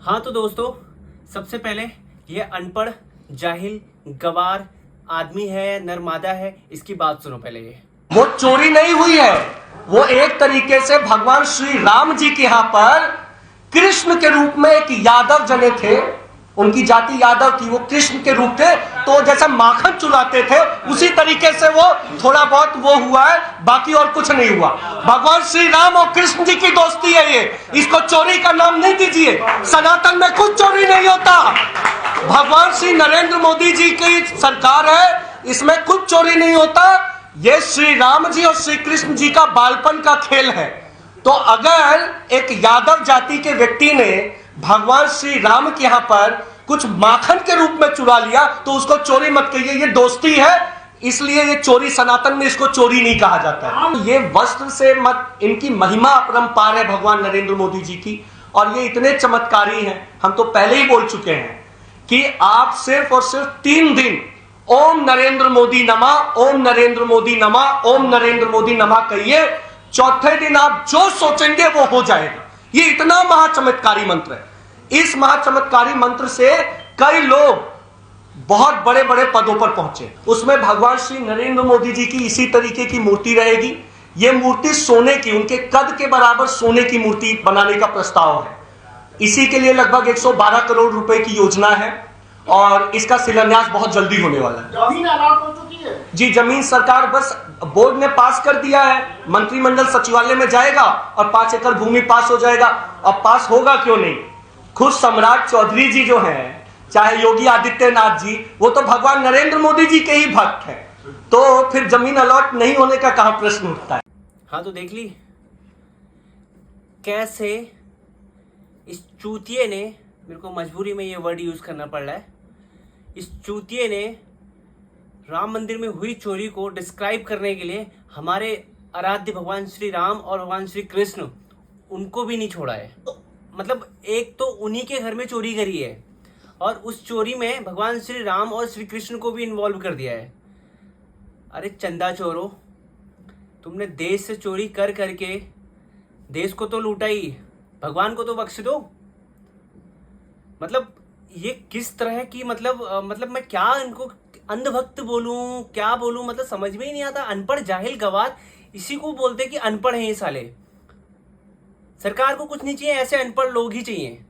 हाँ तो दोस्तों, सबसे पहले ये अनपढ़ जाहिल गवार आदमी है, नरमादा है, इसकी बात सुनो पहले। ये वो चोरी नहीं हुई है, वो एक तरीके से भगवान श्री राम जी के यहां पर कृष्ण के रूप में एक यादव जने थे, उनकी जाति यादव थी, वो कृष्ण के रूप थे, तो जैसा माखन चुराते थे उसी तरीके से वो थोड़ा बहुत वो हुआ है, बाकी और कुछ नहीं हुआ। भगवान श्री राम और कृष्ण जी की दोस्ती है ये, इसको चोरी का नाम नहीं दीजिए। सनातन में कुछ चोरी नहीं होता। भगवान श्री नरेंद्र मोदी जी की सरकार है, इसमें कुछ चोरी नहीं होता। ये श्री राम जी और श्री कृष्ण जी का बालपन का खेल है। तो अगर एक यादव जाति के व्यक्ति ने भगवान श्री राम के यहां पर कुछ माखन के रूप में चुरा लिया तो उसको चोरी मत कहिए, ये दोस्ती है, इसलिए ये चोरी, सनातन में इसको चोरी नहीं कहा जाता है। ये वस्त्र से मत, इनकी महिमा अपरंपार है भगवान नरेंद्र मोदी जी की, और ये इतने चमत्कारी हैं, हम तो पहले ही बोल चुके हैं कि आप सिर्फ और सिर्फ 3 दिन ओम नरेंद्र मोदी नमः, ओम नरेंद्र मोदी नमः, ओम नरेंद्र मोदी नमः कहिए, चौथे दिन आप जो सोचेंगे वो हो जाएगा। ये इतना महाचमत्कारी मंत्र है। इस महाचमत्कारी मंत्र से कई लोग बहुत बड़े बड़े पदों पर पहुंचे। उसमें भगवान श्री नरेंद्र मोदी जी की इसी तरीके की मूर्ति रहेगी। ये मूर्ति सोने की, उनके कद के बराबर सोने की मूर्ति बनाने का प्रस्ताव है। इसी के लिए लगभग 112 करोड़ रुपए की योजना है और इसका शिलान्यास बहुत जल्दी होने वाला है। जमीन अलॉट हो चुकी है जी, जमीन सरकार बस बोर्ड ने पास कर दिया है, मंत्रिमंडल सचिवालय में जाएगा और 5 एकड़ भूमि पास हो जाएगा। अब पास होगा क्यों नहीं, खुद सम्राट चौधरी जी जो हैं, चाहे योगी आदित्यनाथ जी, वो तो भगवान नरेंद्र मोदी जी के ही भक्त हैं, तो फिर जमीन अलॉट नहीं होने का कहां प्रश्न उठता है। हाँ तो देख ली कैसे इस चूतिए ने, मेरे को मजबूरी में ये वर्ड यूज करना पड़ रहा है, इस चूतिए ने राम मंदिर में हुई चोरी को डिस्क्राइब करने के लिए हमारे आराध्य भगवान श्री राम और भगवान श्री कृष्ण, उनको भी नहीं छोड़ा है। मतलब एक तो उन्हीं के घर में चोरी करी है और उस चोरी में भगवान श्री राम और श्री कृष्ण को भी इन्वॉल्व कर दिया है। अरे चंदा चोरो, तुमने देश से चोरी कर करके देश को तो लूटा ही, भगवान को तो बख्श दो। मतलब ये किस तरह की, मतलब मैं क्या इनको अंधभक्त बोलूं, क्या बोलूं, मतलब समझ में ही नहीं आता। अनपढ़ जाहिल गवार, इसी को बोलते कि अनपढ़ हैं ये साले। सरकार को कुछ नहीं चाहिए, ऐसे अनपढ़ लोग ही चाहिए।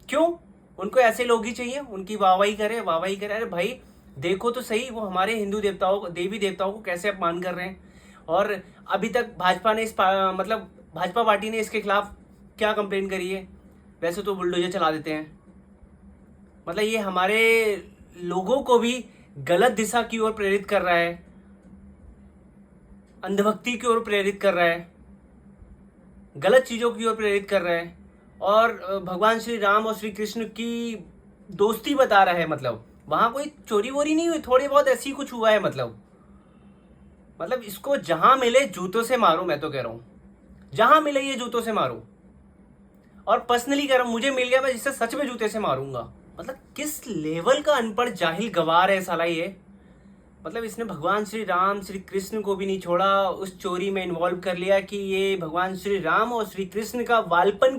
क्यों? उनको ऐसे लोग ही चाहिए, उनकी वाहवाही करे, वाहवाही करे। अरे भाई देखो तो सही, वो हमारे हिंदू देवताओं को, देवी देवताओं को कैसे अपमान कर रहे हैं। और अभी तक भाजपा ने मतलब भाजपा पार्टी ने इसके खिलाफ क्या कंप्लेन करी है? वैसे तो बुलडोजर चला देते हैं। मतलब ये हमारे लोगों को भी गलत दिशा की ओर प्रेरित कर रहा है, अंधभक्ति की ओर प्रेरित कर रहा है, गलत चीज़ों की ओर प्रेरित कर रहा है, और भगवान श्री राम और श्री कृष्ण की दोस्ती बता रहा है। मतलब वहाँ कोई चोरी वोरी नहीं हुई, थोड़ी बहुत ऐसी कुछ हुआ है। मतलब इसको जहाँ मिले जूतों से मारो, मैं तो कह रहा हूँ, जहाँ मिले ये जूतों से मारो। और पर्सनली कह रहा हूँ, मुझे मिल गया, मैं जिससे सच में जूते से मारूंगा। मतलब किस लेवल का अनपढ़ जाहिल गवार है साला ये। मतलब इसने भगवान श्री राम श्री कृष्ण को भी नहीं छोड़ा, उस चोरी में इन्वॉल्व कर लिया कि ये भगवान श्री राम और श्री कृष्ण का वालपन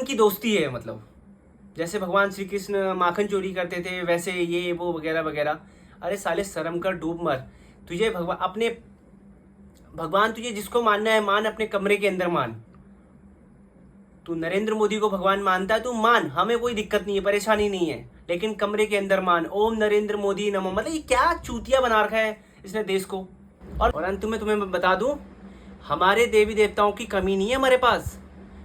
की दोस्ती है। मतलब जैसे भगवान श्री कृष्ण माखन चोरी करते थे, वैसे ये वो वगैरह वगैरह। अरे साले शर्म कर, डूब मर। तुझे भगवान तुझे जिसको मानना है मान, अपने कमरे के अंदर मान। तू नरेंद्र मोदी को भगवान मानता है, तू मान, हमें कोई दिक्कत नहीं है, परेशानी नहीं है, लेकिन कमरे के अंदर मान। ओम नरेंद्र मोदी नमः। मतलब ये क्या चूतिया बना रखा है इसने देश को। और अंत में तुम्हें बता दूं, हमारे देवी देवताओं की कमी नहीं है हमारे पास।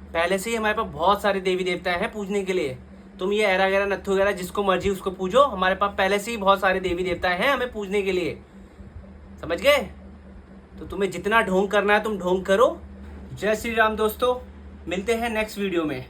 पहले से ही हमारे पास बहुत सारे देवी देवता हैं पूजने के लिए। तुम ये ऐरा गैरा नत्थु वगैरह जिसको मर्जी उसको पूजो, हमारे पास पहले से ही बहुत सारे देवी देवता हैं हमें पूजने के लिए। समझ गए? तो तुम्हें जितना ढोंग करना है तुम ढोंग करो। जय श्री राम दोस्तों, मिलते हैं नेक्स्ट वीडियो में।